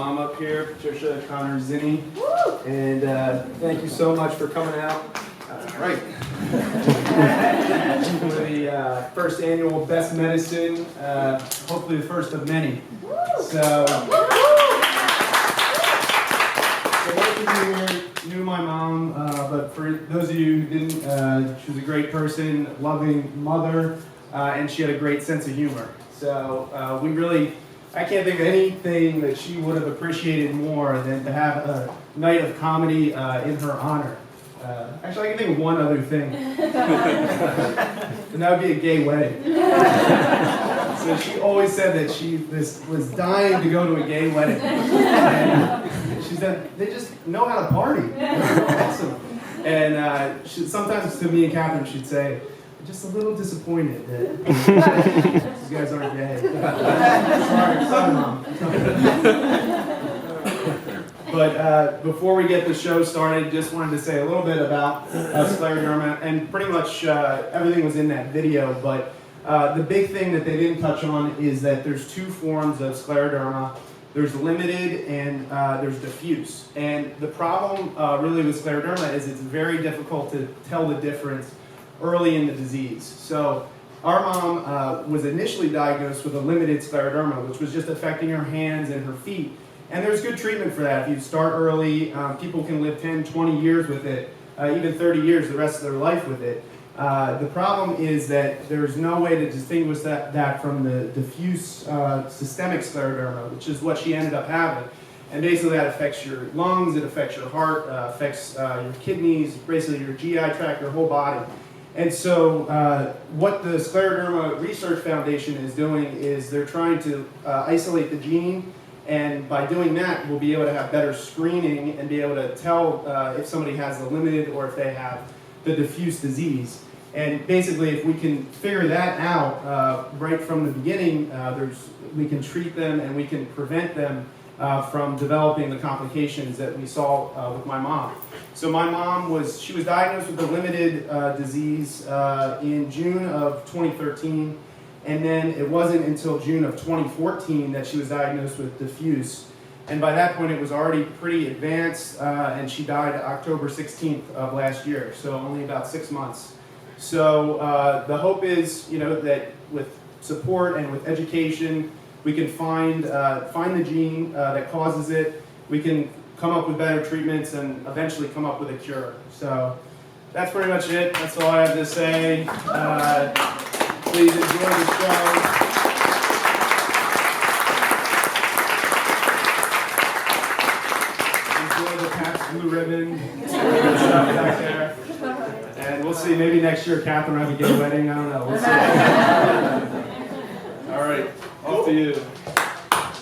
Mom up here, Patricia Connors-Zini, and thank you so much for coming out. Right. For the first annual Best Medicine, hopefully the first of many. So most of you here knew my mom, but for those of you who didn't, she was a great person, loving mother, and she had a great sense of humor. So I can't think of anything that she would have appreciated more than to have a night of comedy in her honor. Actually, I can think of one other thing, and that would be a gay wedding. So she always said that she was dying to go to a gay wedding. And she said, they just know how to party. They're awesome. And sometimes to me and Catherine, she'd say, I'm just a little disappointed that these guys aren't gay. Sorry, Mom. But before we get the show started, just wanted to say a little bit about Scleroderma, and pretty much everything was in that video, but the big thing that they didn't touch on is that there's two forms of Scleroderma. There's limited and there's diffuse. And the problem really with Scleroderma is it's very difficult to tell the difference early in the disease. So our mom was initially diagnosed with a limited Scleroderma, which was just affecting her hands and her feet. And there's good treatment for that. If you start early, people can live 10, 20 years with it, even 30 years, the rest of their life with it. The problem is that there's no way to distinguish that from the diffuse systemic Scleroderma, which is what she ended up having. And basically that affects your lungs, it affects your heart, affects your kidneys, basically your GI tract, your whole body. And so what the Scleroderma Research Foundation is doing is they're trying to isolate the gene, and by doing that we'll be able to have better screening and be able to tell if somebody has the limited or if they have the diffuse disease. And basically if we can figure that out right from the beginning, we can treat them and we can prevent them from developing the complications that we saw with my mom. So my mom was diagnosed with the limited disease in June of 2013, and then it wasn't until June of 2014 that she was diagnosed with diffuse. And by that point it was already pretty advanced, and she died October 16th of last year, so only about 6 months. So the hope is, that with support and with education, we can find the gene that causes it. We can come up with better treatments and eventually come up with a cure. So that's pretty much it. That's all I have to say. Please enjoy the show. Enjoy the Pabst Blue Ribbon. Stuff back there. And we'll see. Maybe next year Catherine will have a gay wedding. I don't know. We'll see.